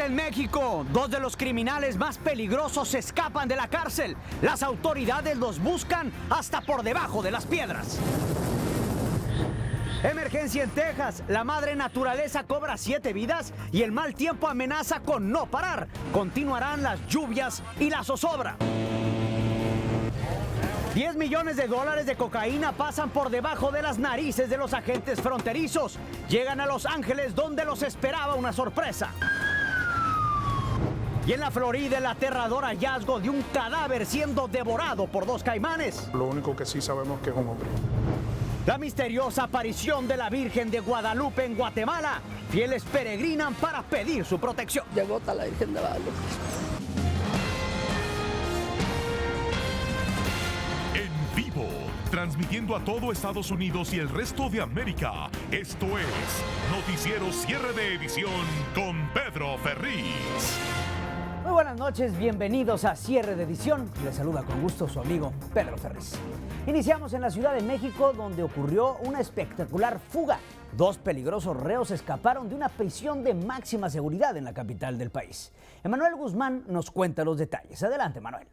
Alerta en México. 2 de los criminales más peligrosos escapan de la cárcel. Las autoridades los buscan hasta por debajo de las piedras. Emergencia en Texas. La madre naturaleza cobra 7 vidas y el mal tiempo amenaza con no parar. Continuarán las lluvias y la zozobra. $10 millones de cocaína pasan por debajo de las narices de los agentes fronterizos. Llegan a Los Ángeles, donde los esperaba una sorpresa. Y en la Florida, el aterrador hallazgo de un cadáver siendo devorado por 2 caimanes. Lo único que sí sabemos es que es un hombre. La misteriosa aparición de la Virgen de Guadalupe en Guatemala. Fieles peregrinan para pedir su protección. Llegó hasta la Virgen de Guadalupe. En vivo, transmitiendo a todo Estados Unidos y el resto de América. Esto es Noticiero Cierre de Edición con Pedro Ferriz. Muy buenas noches, bienvenidos a Cierre de Edición. Les saluda con gusto su amigo Pedro Ferriz. Iniciamos en la Ciudad de México, donde ocurrió una espectacular fuga. 2 peligrosos reos escaparon de una prisión de máxima seguridad en la capital del país. Emanuel Guzmán nos cuenta los detalles. Adelante, Manuel.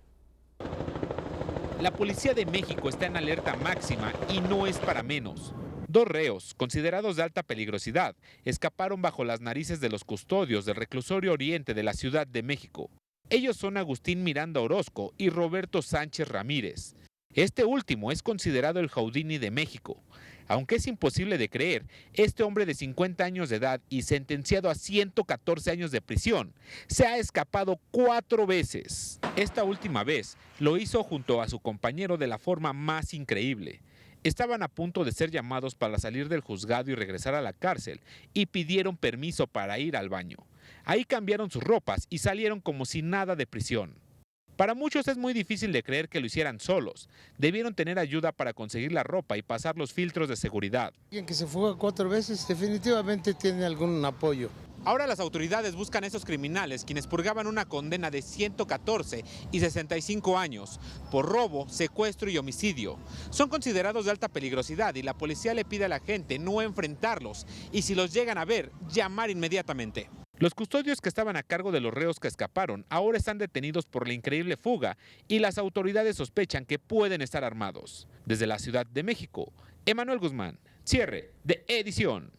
La Policía de México está en alerta máxima y no es para menos. 2 reos, considerados de alta peligrosidad, escaparon bajo las narices de los custodios del reclusorio oriente de la Ciudad de México. Ellos son Agustín Miranda Orozco y Roberto Sánchez Ramírez. Este último es considerado el Houdini de México. Aunque es imposible de creer, este hombre de 50 años de edad y sentenciado a 114 años de prisión, se ha escapado 4 veces. Esta última vez lo hizo junto a su compañero de la forma más increíble. Estaban a punto de ser llamados para salir del juzgado y regresar a la cárcel y pidieron permiso para ir al baño. Ahí cambiaron sus ropas y salieron como si nada de prisión. Para muchos es muy difícil de creer que lo hicieran solos. Debieron tener ayuda para conseguir la ropa y pasar los filtros de seguridad. Alguien que se fuga 4 veces definitivamente tiene algún apoyo. Ahora las autoridades buscan a esos criminales, quienes purgaban una condena de 114 y 65 años por robo, secuestro y homicidio. Son considerados de alta peligrosidad y la policía le pide a la gente no enfrentarlos y, si los llegan a ver, llamar inmediatamente. Los custodios que estaban a cargo de los reos que escaparon ahora están detenidos por la increíble fuga y las autoridades sospechan que pueden estar armados. Desde la Ciudad de México, Emanuel Guzmán, Cierre de Edición.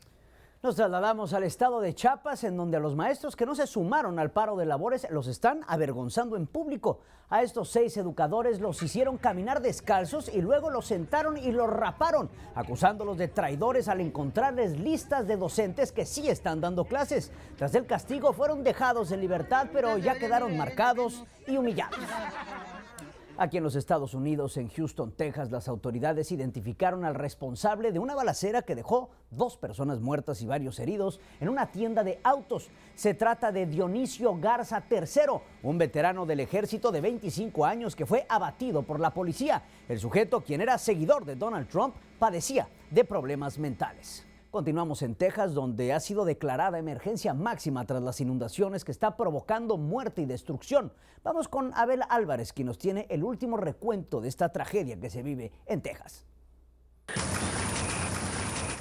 Nos trasladamos al estado de Chiapas, en donde a los maestros que no se sumaron al paro de labores los están avergonzando en público. A estos 6 educadores los hicieron caminar descalzos y luego los sentaron y los raparon, acusándolos de traidores al encontrarles listas de docentes que sí están dando clases. Tras el castigo fueron dejados en libertad, pero ya quedaron marcados y humillados. Aquí en los Estados Unidos, en Houston, Texas, las autoridades identificaron al responsable de una balacera que dejó 2 personas muertas y varios heridos en una tienda de autos. Se trata de Dionisio Garza III, un veterano del ejército de 25 años que fue abatido por la policía. El sujeto, quien era seguidor de Donald Trump, padecía de problemas mentales. Continuamos en Texas, donde ha sido declarada emergencia máxima tras las inundaciones que está provocando muerte y destrucción. Vamos con Abel Álvarez, quien nos tiene el último recuento de esta tragedia que se vive en Texas.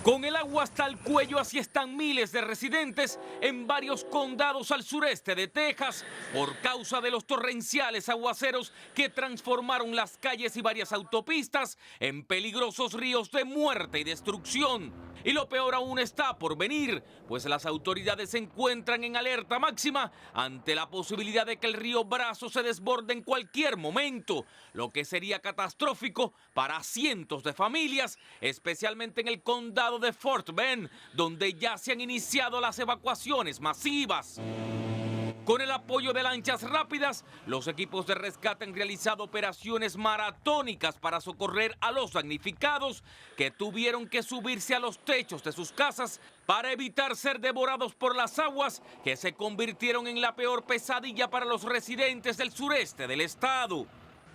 Con el agua hasta el cuello, así están miles de residentes en varios condados al sureste de Texas por causa de los torrenciales aguaceros que transformaron las calles y varias autopistas en peligrosos ríos de muerte y destrucción. Y lo peor aún está por venir, pues las autoridades se encuentran en alerta máxima ante la posibilidad de que el río Brazos se desborde en cualquier momento, lo que sería catastrófico para cientos de familias, especialmente en el condado de Fort Bend, donde ya se han iniciado las evacuaciones masivas. Con el apoyo de lanchas rápidas, los equipos de rescate han realizado operaciones maratónicas para socorrer a los damnificados que tuvieron que subirse a los techos de sus casas para evitar ser devorados por las aguas que se convirtieron en la peor pesadilla para los residentes del sureste del estado.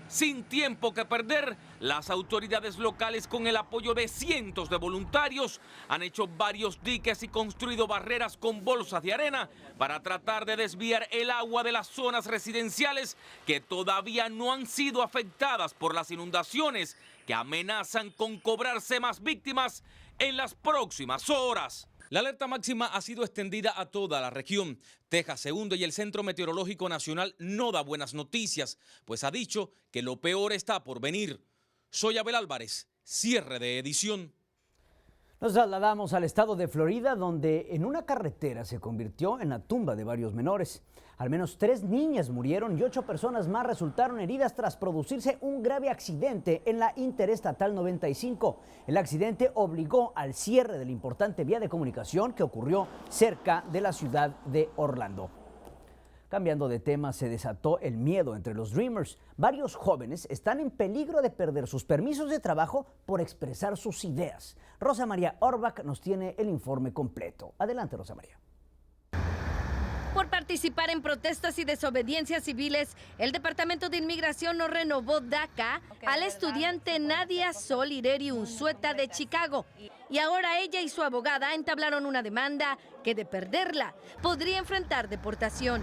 Sin tiempo que perder, las autoridades locales, con el apoyo de cientos de voluntarios, han hecho varios diques y construido barreras con bolsas de arena para tratar de desviar el agua de las zonas residenciales que todavía no han sido afectadas por las inundaciones que amenazan con cobrarse más víctimas en las próximas horas. La alerta máxima ha sido extendida a toda la región. Texas se hunde y el Centro Meteorológico Nacional no da buenas noticias, pues ha dicho que lo peor está por venir. Soy Abel Álvarez, cierre de edición. Nos trasladamos al estado de Florida, donde en una carretera se convirtió en la tumba de varios menores. Al menos 3 niñas murieron y 8 personas más resultaron heridas tras producirse un grave accidente en la Interestatal 95. El accidente obligó al cierre de la importante vía de comunicación que ocurrió cerca de la ciudad de Orlando. Cambiando de tema, se desató el miedo entre los Dreamers. Varios jóvenes están en peligro de perder sus permisos de trabajo por expresar sus ideas. Rosa María Orbach nos tiene el informe completo. Adelante, Rosa María. Por participar en protestas y desobediencias civiles, el Departamento de Inmigración no renovó DACA al estudiante Nadia Sol Ireri Unzueta de Chicago. Y ahora ella y su abogada entablaron una demanda que, de perderla, podría enfrentar deportación.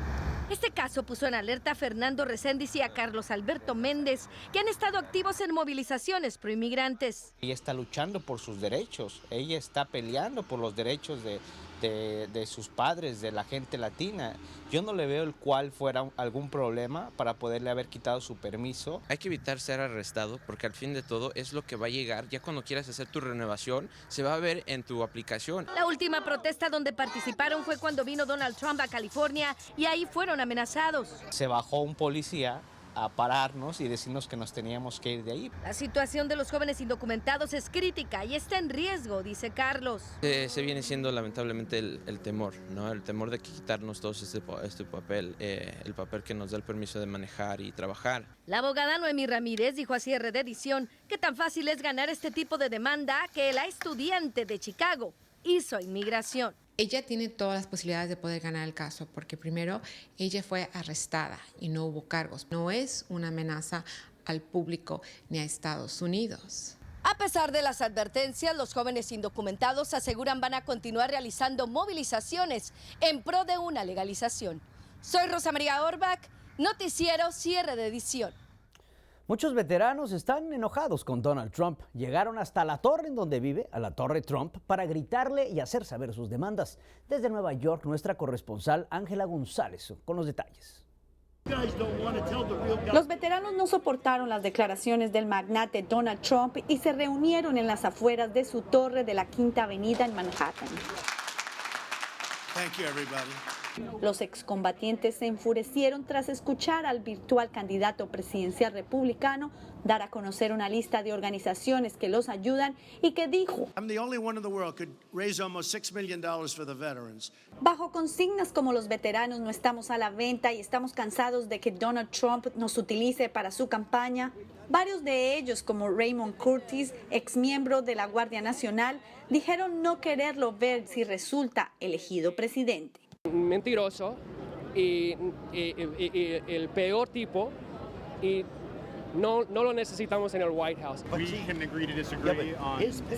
Este caso puso en alerta a Fernando Reséndiz y a Carlos Alberto Méndez, que han estado activos en movilizaciones proinmigrantes. Ella está luchando por sus derechos, ella está peleando por los derechos de sus padres, de la gente latina. Yo no le veo el cual fuera algún problema para poderle haber quitado su permiso. Hay que evitar ser arrestado porque al fin de todo es lo que va a llegar. Ya cuando quieras hacer tu renovación, se va a ver en tu aplicación. La última protesta donde participaron fue cuando vino Donald Trump a California y ahí fueron amenazados. Se bajó un policía a pararnos y decirnos que nos teníamos que ir de ahí. La situación de los jóvenes indocumentados es crítica y está en riesgo, dice Carlos. Se viene siendo lamentablemente el temor, ¿no? El temor de quitarnos todos este papel, el papel que nos da el permiso de manejar y trabajar. La abogada Noemí Ramírez dijo a cierre de edición que tan fácil es ganar este tipo de demanda que la estudiante de Chicago hizo a inmigración. Ella tiene todas las posibilidades de poder ganar el caso porque primero ella fue arrestada y no hubo cargos. No es una amenaza al público ni a Estados Unidos. A pesar de las advertencias, los jóvenes indocumentados aseguran van a continuar realizando movilizaciones en pro de una legalización. Soy Rosa María Orbach, noticiero cierre de edición. Muchos veteranos están enojados con Donald Trump. Llegaron hasta la torre en donde vive, a la Torre Trump, para gritarle y hacer saber sus demandas. Desde Nueva York, nuestra corresponsal Ángela González con los detalles. Los veteranos no soportaron las declaraciones del magnate Donald Trump y se reunieron en las afueras de su torre de la Quinta Avenida en Manhattan. Los excombatientes se enfurecieron tras escuchar al virtual candidato presidencial republicano dar a conocer una lista de organizaciones que los ayudan y que dijo, bajo consignas como los veteranos no estamos a la venta y estamos cansados de que Donald Trump nos utilice para su campaña. Varios de ellos, como Raymond Curtis, exmiembro de la Guardia Nacional, dijeron no quererlo ver si resulta elegido presidente. Mentiroso y el peor tipo y no lo necesitamos en el White House.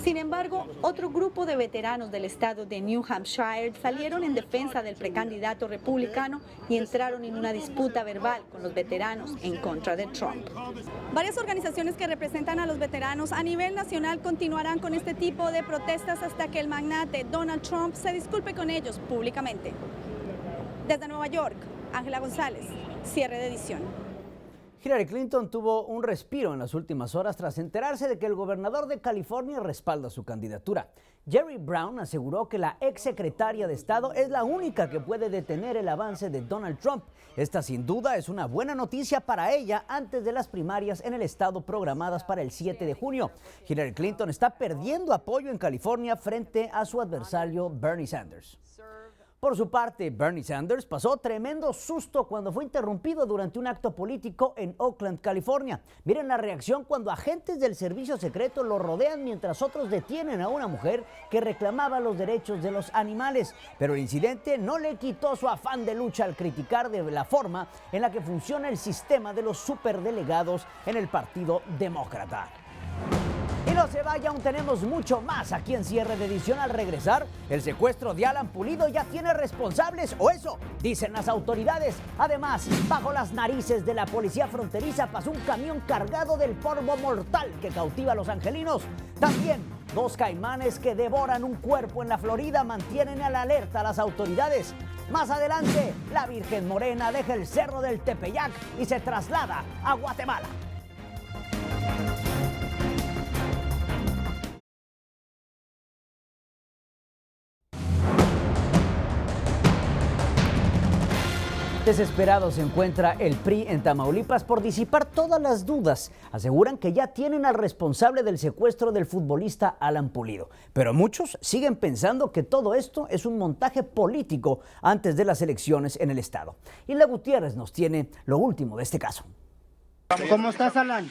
Sin embargo, otro grupo de veteranos del estado de New Hampshire salieron en defensa del precandidato republicano y entraron en una disputa verbal con los veteranos en contra de Trump. Varias organizaciones que representan a los veteranos a nivel nacional continuarán con este tipo de protestas hasta que el magnate Donald Trump se disculpe con ellos públicamente. Desde Nueva York, Ángela González, cierre de edición. Hillary Clinton tuvo un respiro en las últimas horas tras enterarse de que el gobernador de California respalda su candidatura. Jerry Brown aseguró que la exsecretaria de Estado es la única que puede detener el avance de Donald Trump. Esta sin duda es una buena noticia para ella antes de las primarias en el estado programadas para el 7 de junio. Hillary Clinton está perdiendo apoyo en California frente a su adversario Bernie Sanders. Por su parte, Bernie Sanders pasó tremendo susto cuando fue interrumpido durante un acto político en Oakland, California. Miren la reacción cuando agentes del servicio secreto lo rodean mientras otros detienen a una mujer que reclamaba los derechos de los animales. Pero el incidente no le quitó su afán de lucha al criticar de la forma en la que funciona el sistema de los superdelegados en el Partido Demócrata. Y no se vaya, aún tenemos mucho más aquí en cierre de edición. Al regresar, el secuestro de Alan Pulido ya tiene responsables, o eso dicen las autoridades. Además, bajo las narices de la policía fronteriza pasó un camión cargado del polvo mortal que cautiva a los angelinos. También 2 caimanes que devoran un cuerpo en la Florida mantienen a la alerta a las autoridades. Más adelante, la Virgen Morena deja el cerro del Tepeyac y se traslada a Guatemala. Desesperado se encuentra el PRI en Tamaulipas por disipar todas las dudas. Aseguran que ya tienen al responsable del secuestro del futbolista Alan Pulido. Pero muchos siguen pensando que todo esto es un montaje político antes de las elecciones en el estado. Hilda Gutiérrez nos tiene lo último de este caso. ¿Cómo estás, Alan?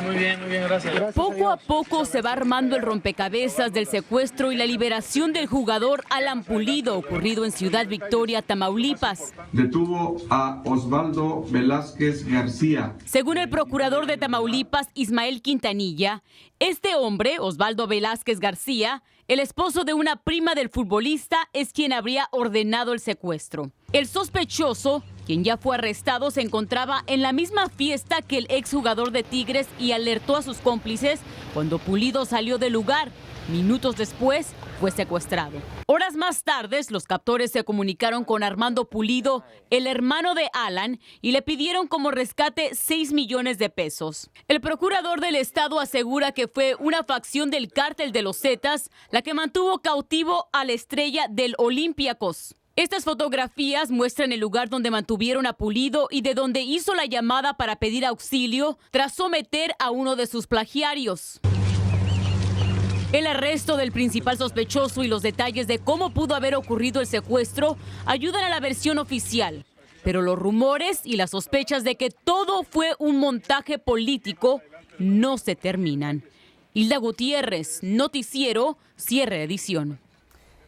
Muy bien, gracias. Poco a poco se va armando el rompecabezas del secuestro y la liberación del jugador Alan Pulido, ocurrido en Ciudad Victoria, Tamaulipas. Detuvo a Osvaldo Velázquez García. Según el procurador de Tamaulipas, Ismael Quintanilla, este hombre, Osvaldo Velázquez García, el esposo de una prima del futbolista, es quien habría ordenado el secuestro. El sospechoso, quien ya fue arrestado, se encontraba en la misma fiesta que el exjugador de Tigres y alertó a sus cómplices cuando Pulido salió del lugar. Minutos después, fue secuestrado. Horas más tarde, los captores se comunicaron con Armando Pulido, el hermano de Alan, y le pidieron como rescate 6 millones de pesos. El procurador del estado asegura que fue una facción del cártel de los Zetas la que mantuvo cautivo a la estrella del Olympiacos. Estas fotografías muestran el lugar donde mantuvieron a Pulido y de donde hizo la llamada para pedir auxilio tras someter a uno de sus plagiarios. El arresto del principal sospechoso y los detalles de cómo pudo haber ocurrido el secuestro ayudan a la versión oficial. Pero los rumores y las sospechas de que todo fue un montaje político no se terminan. Hilda Gutiérrez, Noticiero, cierre de edición.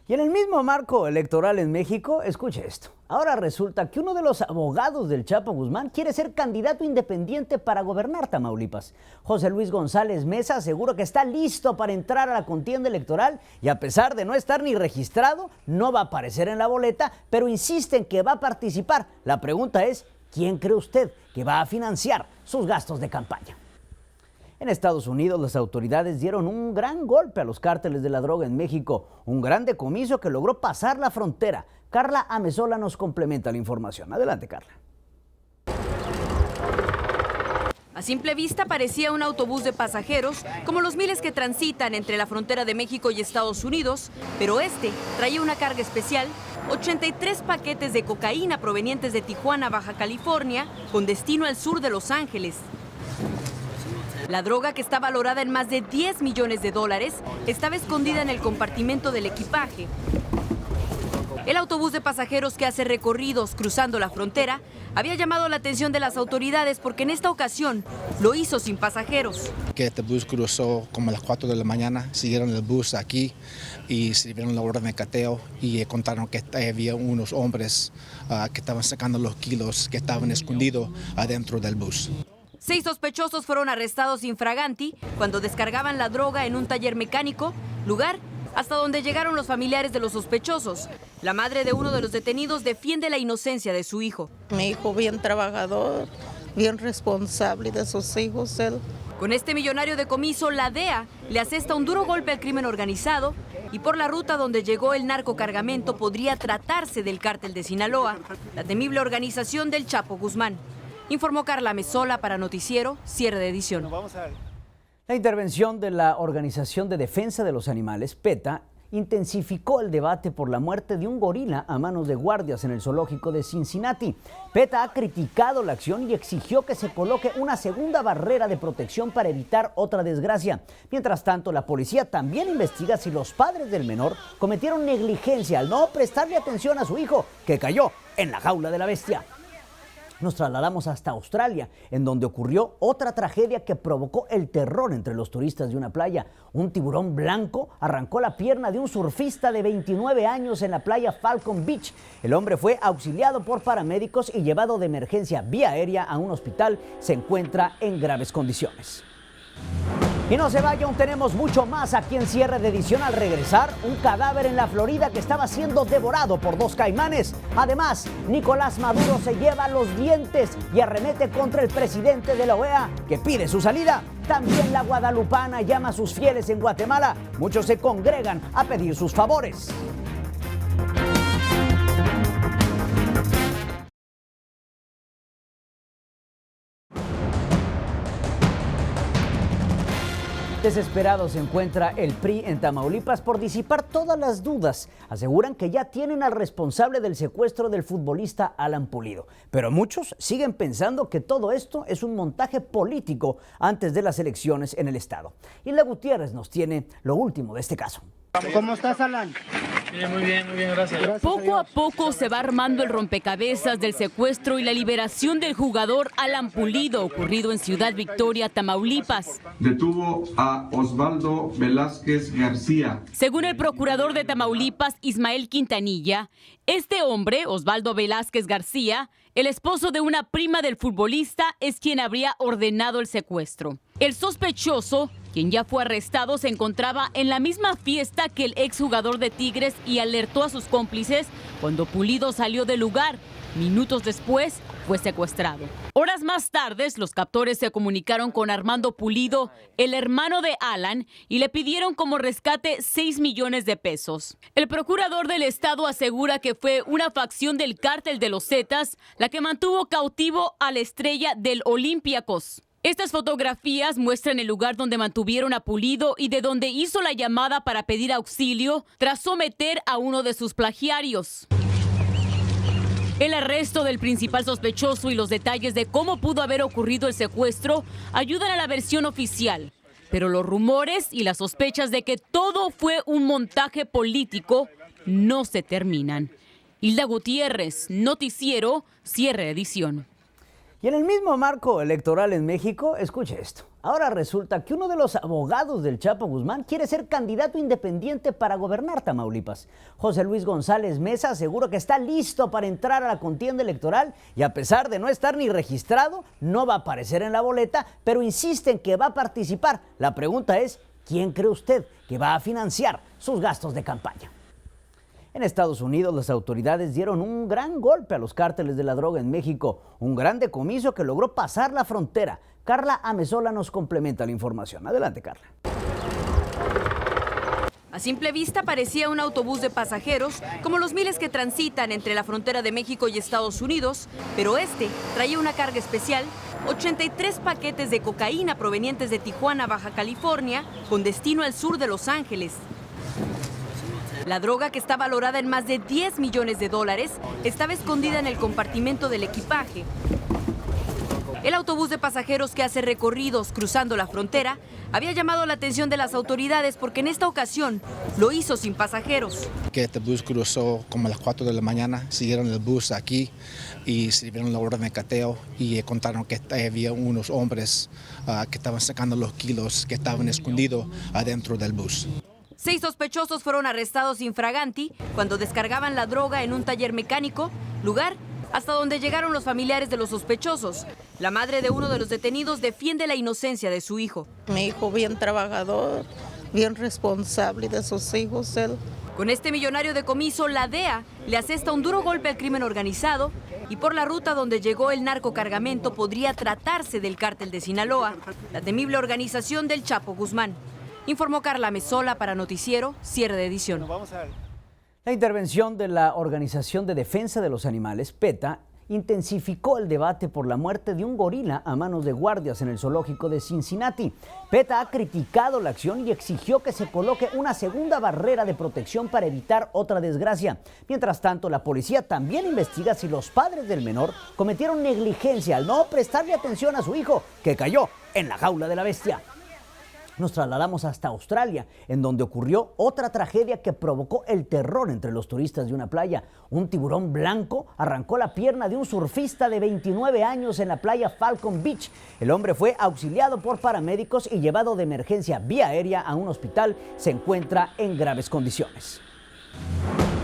Y en el mismo marco electoral en México, escuche esto. Ahora resulta que uno de los abogados del Chapo Guzmán quiere ser candidato independiente para gobernar Tamaulipas. José Luis González Meza asegura que está listo para entrar a la contienda electoral y a pesar de no estar ni registrado, no va a aparecer en la boleta, pero insiste en que va a participar. La pregunta es, ¿quién cree usted que va a financiar sus gastos de campaña? En Estados Unidos, las autoridades dieron un gran golpe a los cárteles de la droga en México, un gran decomiso que logró pasar la frontera. Carla Amezola nos complementa la información. Adelante, Carla. A simple vista parecía un autobús de pasajeros, como los miles que transitan entre la frontera de México y Estados Unidos, pero este traía una carga especial, 83 paquetes de cocaína provenientes de Tijuana, Baja California, con destino al sur de Los Ángeles. La droga, que está valorada en más de 10 millones de dólares, estaba escondida en el compartimento del equipaje. El autobús de pasajeros que hace recorridos cruzando la frontera había llamado la atención de las autoridades porque en esta ocasión lo hizo sin pasajeros. Que este bus cruzó como a las 4 de la mañana, siguieron el bus aquí y sirvieron la orden de cateo y contaron que había unos hombres que estaban sacando los kilos que estaban escondidos adentro del bus. 6 sospechosos fueron arrestados infraganti cuando descargaban la droga en un taller mecánico, lugar hasta donde llegaron los familiares de los sospechosos. La madre de uno de los detenidos defiende la inocencia de su hijo. Mi hijo bien trabajador, bien responsable de sus hijos, él. Con este millonario decomiso, la DEA le asesta un duro golpe al crimen organizado y por la ruta donde llegó el narcocargamento podría tratarse del cártel de Sinaloa, la temible organización del Chapo Guzmán. Informó Carla Amezola para Noticiero, cierre de edición. La intervención de la Organización de Defensa de los Animales, PETA, intensificó el debate por la muerte de un gorila a manos de guardias en el zoológico de Cincinnati. PETA ha criticado la acción y exigió que se coloque una segunda barrera de protección para evitar otra desgracia. Mientras tanto, la policía también investiga si los padres del menor cometieron negligencia al no prestarle atención a su hijo, que cayó en la jaula de la bestia. Nos trasladamos hasta Australia, en donde ocurrió otra tragedia que provocó el terror entre los turistas de una playa. Un tiburón blanco arrancó la pierna de un surfista de 29 años en la playa Falcon Beach. El hombre fue auxiliado por paramédicos y llevado de emergencia vía aérea a un hospital. Se encuentra en graves condiciones. Y no se vayan, tenemos mucho más aquí en Cierre de Edición. Al regresar, un cadáver en la Florida que estaba siendo devorado por 2 caimanes. Además, Nicolás Maduro se lleva los dientes y arremete contra el presidente de la OEA, que pide su salida. También la guadalupana llama a sus fieles en Guatemala. Muchos se congregan a pedir sus favores. Desesperado se encuentra el PRI en Tamaulipas por disipar todas las dudas. Aseguran que ya tienen al responsable del secuestro del futbolista Alan Pulido. Pero muchos siguen pensando que todo esto es un montaje político antes de las elecciones en el estado. Hilda Gutiérrez nos tiene lo último de este caso. ¿Cómo estás, Alan? Muy bien, gracias. Poco a poco se va armando el rompecabezas del secuestro y la liberación del jugador Alan Pulido, ocurrido en Ciudad Victoria, Tamaulipas. Detuvo a Osvaldo Velázquez García. Según el procurador de Tamaulipas, Ismael Quintanilla, este hombre, Osvaldo Velázquez García, el esposo de una prima del futbolista, es quien habría ordenado el secuestro. El sospechoso, quien ya fue arrestado, se encontraba en la misma fiesta que el exjugador de Tigres y alertó a sus cómplices cuando Pulido salió del lugar. Minutos después, fue secuestrado. Horas más tarde, los captores se comunicaron con Armando Pulido, el hermano de Alan, y le pidieron como rescate 6 millones de pesos. El procurador del estado asegura que fue una facción del cártel de los Zetas la que mantuvo cautivo a la estrella del Olympiacos. Estas fotografías muestran el lugar donde mantuvieron a Pulido y de donde hizo la llamada para pedir auxilio tras someter a uno de sus plagiarios. El arresto del principal sospechoso y los detalles de cómo pudo haber ocurrido el secuestro ayudan a la versión oficial. Pero los rumores y las sospechas de que todo fue un montaje político no se terminan. Hilda Gutiérrez, Noticiero, Cierre de Edición. Y en el mismo marco electoral en México, escuche esto. Ahora resulta que uno de los abogados del Chapo Guzmán quiere ser candidato independiente para gobernar Tamaulipas. José Luis González Meza asegura que está listo para entrar a la contienda electoral y a pesar de no estar ni registrado, no va a aparecer en la boleta, pero insiste en que va a participar. La pregunta es, ¿quién cree usted que va a financiar sus gastos de campaña? En Estados Unidos, las autoridades dieron un gran golpe a los cárteles de la droga en México, un gran decomiso que logró pasar la frontera. Carla Amezola nos complementa la información. Adelante, Carla. A simple vista parecía un autobús de pasajeros, como los miles que transitan entre la frontera de México y Estados Unidos, pero este traía una carga especial, 83 paquetes de cocaína provenientes de Tijuana, Baja California, con destino al sur de Los Ángeles. La droga, que está valorada en más de 10 millones de dólares, estaba escondida en el compartimento del equipaje. El autobús de pasajeros que hace recorridos cruzando la frontera había llamado la atención de las autoridades porque en esta ocasión lo hizo sin pasajeros. Que este bus cruzó como a las 4 de la mañana, siguieron el bus aquí y sirvieron la orden de cateo y contaron que había unos hombres que estaban sacando los kilos que estaban escondidos adentro del bus. 6 sospechosos fueron arrestados infraganti cuando descargaban la droga en un taller mecánico, lugar hasta donde llegaron los familiares de los sospechosos. La madre de uno de los detenidos defiende la inocencia de su hijo. Mi hijo bien trabajador, bien responsable de sus hijos, él. Con este millonario decomiso, la DEA le asesta un duro golpe al crimen organizado y por la ruta donde llegó el narcocargamento podría tratarse del cártel de Sinaloa, la temible organización del Chapo Guzmán. Informó Carla Amezola para Noticiero, Cierre de Edición. La intervención de la Organización de Defensa de los Animales, PETA, intensificó el debate por la muerte de un gorila a manos de guardias en el zoológico de Cincinnati. PETA ha criticado la acción y exigió que se coloque una segunda barrera de protección para evitar otra desgracia. Mientras tanto, la policía también investiga si los padres del menor cometieron negligencia al no prestarle atención a su hijo, que cayó en la jaula de la bestia. Nos trasladamos hasta Australia, en donde ocurrió otra tragedia que provocó el terror entre los turistas de una playa. Un tiburón blanco arrancó la pierna de un surfista de 29 años en la playa Falcon Beach. El hombre fue auxiliado por paramédicos y llevado de emergencia vía aérea a un hospital. Se encuentra en graves condiciones.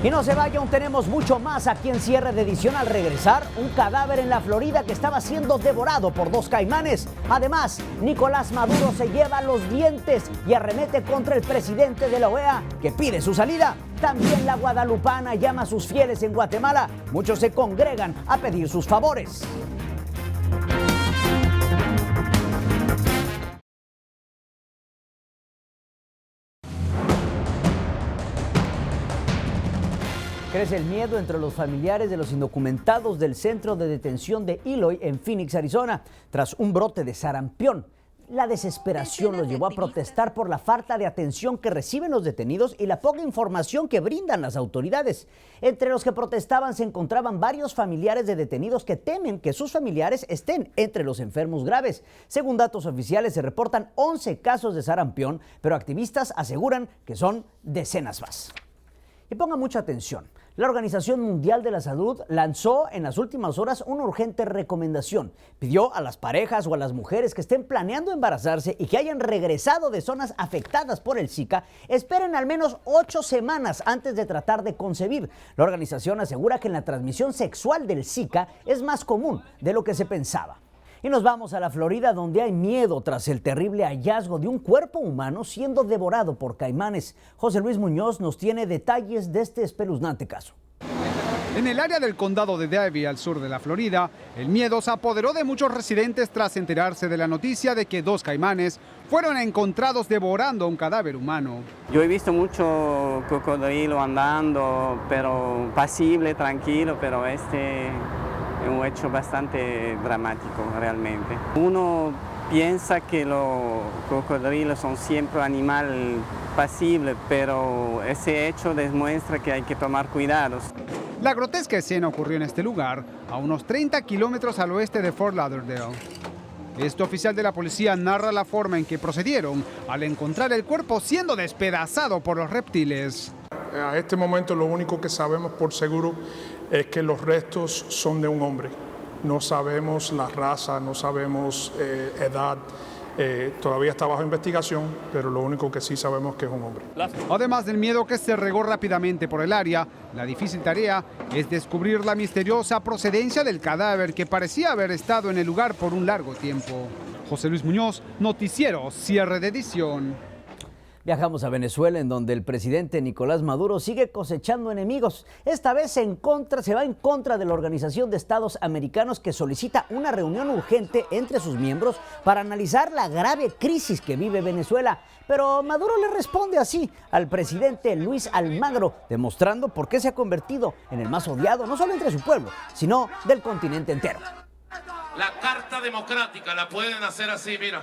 Y no se vaya, aún tenemos mucho más aquí en Cierre de Edición. Al regresar, un cadáver en la Florida que estaba siendo devorado por 2 caimanes. Además, Nicolás Maduro se lleva los dientes y arremete contra el presidente de la OEA, que pide su salida. También la guadalupana llama a sus fieles en Guatemala. Muchos se congregan a pedir sus favores. Crece el miedo entre los familiares de los indocumentados del centro de detención de Eloy en Phoenix, Arizona, tras un brote de sarampión. La desesperación los llevó a protestar por la falta de atención que reciben los detenidos y la poca información que brindan las autoridades. Entre los que protestaban se encontraban varios familiares de detenidos que temen que sus familiares estén entre los enfermos graves. Según datos oficiales, se reportan 11 casos de sarampión, pero activistas aseguran que son decenas más. Y ponga mucha atención. La Organización Mundial de la Salud lanzó en las últimas horas una urgente recomendación. Pidió a las parejas o a las mujeres que estén planeando embarazarse y que hayan regresado de zonas afectadas por el Zika, esperen al menos 8 semanas antes de tratar de concebir. La organización asegura que la transmisión sexual del Zika es más común de lo que se pensaba. Y nos vamos a la Florida, donde hay miedo tras el terrible hallazgo de un cuerpo humano siendo devorado por caimanes. José Luis Muñoz nos tiene detalles de este espeluznante caso. En el área del condado de Davie, al sur de la Florida, el miedo se apoderó de muchos residentes tras enterarse de la noticia de que 2 caimanes fueron encontrados devorando un cadáver humano. Yo he visto mucho cocodrilo andando, pero pasible, tranquilo, pero este es un hecho bastante dramático realmente. Uno piensa que los cocodrilos son siempre animal pasible, pero ese hecho demuestra que hay que tomar cuidados. La grotesca escena ocurrió en este lugar, a unos 30 kilómetros al oeste de Fort Lauderdale. Este oficial de la policía narra la forma en que procedieron al encontrar el cuerpo siendo despedazado por los reptiles. A este momento lo único que sabemos por seguro es que los restos son de un hombre. No sabemos la raza, no sabemos edad. Todavía está bajo investigación, pero lo único que sí sabemos es que es un hombre. Además del miedo que se regó rápidamente por el área, la difícil tarea es descubrir la misteriosa procedencia del cadáver que parecía haber estado en el lugar por un largo tiempo. José Luis Muñoz, Noticiero Cierre de Edición. Viajamos a Venezuela, en donde el presidente Nicolás Maduro sigue cosechando enemigos. Esta vez se va en contra de la Organización de Estados Americanos, que solicita una reunión urgente entre sus miembros para analizar la grave crisis que vive Venezuela. Pero Maduro le responde así al presidente Luis Almagro, demostrando por qué se ha convertido en el más odiado, no solo entre su pueblo, sino del continente entero. La carta democrática la pueden hacer así, mira,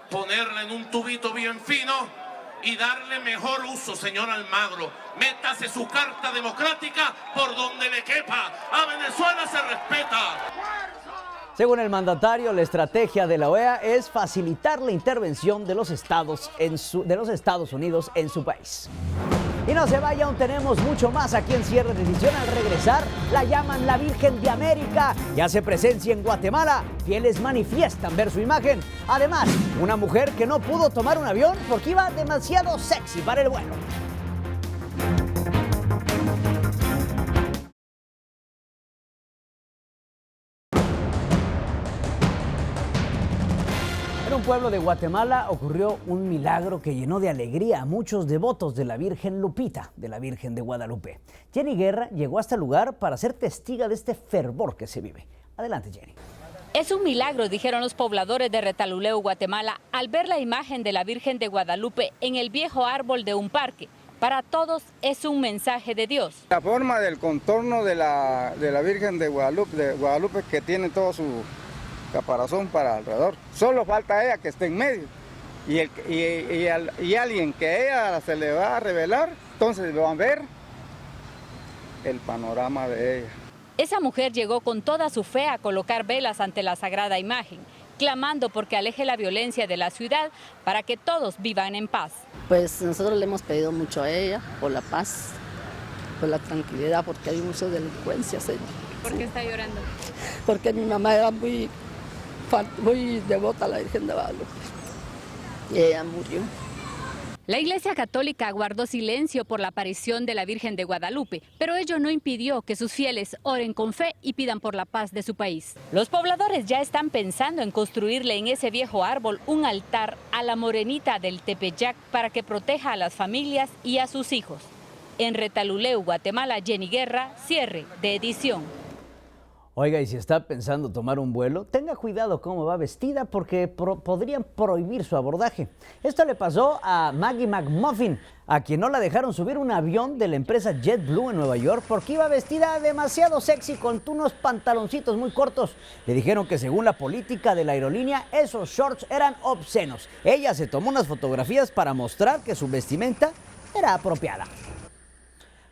ponerla en un tubito bien fino y darle mejor uso, señor Almagro. Métase su carta democrática por donde le quepa. A Venezuela se respeta. Según el mandatario, la estrategia de la OEA es facilitar la intervención de los Estados Unidos en su país. Y no se vaya, aún tenemos mucho más aquí en Cierre de Edición. Al regresar, la llaman la Virgen de América y hace presencia en Guatemala. Fieles manifiestan ver su imagen. Además, una mujer que no pudo tomar un avión porque iba demasiado sexy para el vuelo. En un pueblo de Guatemala ocurrió un milagro que llenó de alegría a muchos devotos de la Virgen Lupita, de la Virgen de Guadalupe. Jenny Guerra llegó hasta el lugar para ser testiga de este fervor que se vive. Adelante, Jenny. Es un milagro, dijeron los pobladores de Retaluleu, Guatemala, al ver la imagen de la Virgen de Guadalupe en el viejo árbol de un parque. Para todos es un mensaje de Dios. La forma del contorno de la Virgen de Guadalupe que tiene todo su caparazón para alrededor. Solo falta ella que esté en medio. Y alguien que ella se le va a revelar, entonces van a ver el panorama de ella. Esa mujer llegó con toda su fe a colocar velas ante la sagrada imagen, clamando porque aleje la violencia de la ciudad para que todos vivan en paz. Pues nosotros le hemos pedido mucho a ella por la paz, por la tranquilidad, porque hay mucha delincuencia, señor. ¿Por qué está llorando? Porque mi mamá era muy devota a la Virgen de Guadalupe y ella murió. La Iglesia Católica guardó silencio por la aparición de la Virgen de Guadalupe, pero ello no impidió que sus fieles oren con fe y pidan por la paz de su país. Los pobladores ya están pensando en construirle en ese viejo árbol un altar a la morenita del Tepeyac para que proteja a las familias y a sus hijos. En Retaluleu, Guatemala, Jenny Guerra, cierre de edición. Oiga, y si está pensando tomar un vuelo, tenga cuidado cómo va vestida porque podrían prohibir su abordaje. Esto le pasó a Maggie McMuffin, a quien no la dejaron subir un avión de la empresa JetBlue en Nueva York porque iba vestida demasiado sexy con unos pantaloncitos muy cortos. Le dijeron que según la política de la aerolínea, esos shorts eran obscenos. Ella se tomó unas fotografías para mostrar que su vestimenta era apropiada.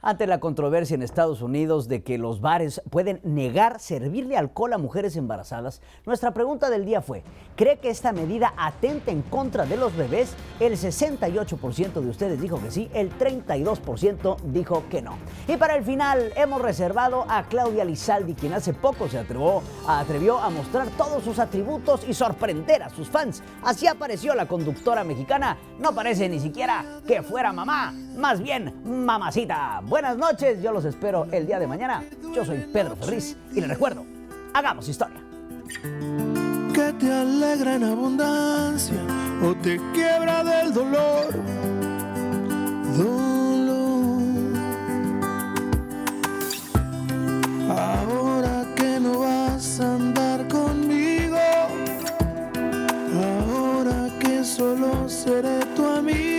Ante la controversia en Estados Unidos de que los bares pueden negar servirle alcohol a mujeres embarazadas, nuestra pregunta del día fue, ¿cree que esta medida atenta en contra de los bebés? El 68% de ustedes dijo que sí, el 32% dijo que no. Y para el final hemos reservado a Claudia Lizaldi, quien hace poco se atrevió a mostrar todos sus atributos y sorprender a sus fans. Así apareció la conductora mexicana, no parece ni siquiera que fuera mamá, más bien mamacita. Buenas noches, yo los espero el día de mañana. Yo soy Pedro Ferriz y les recuerdo, hagamos historia. Que te alegra en abundancia o te quiebra del dolor. Ahora que no vas a andar conmigo, ahora que solo seré tu amigo.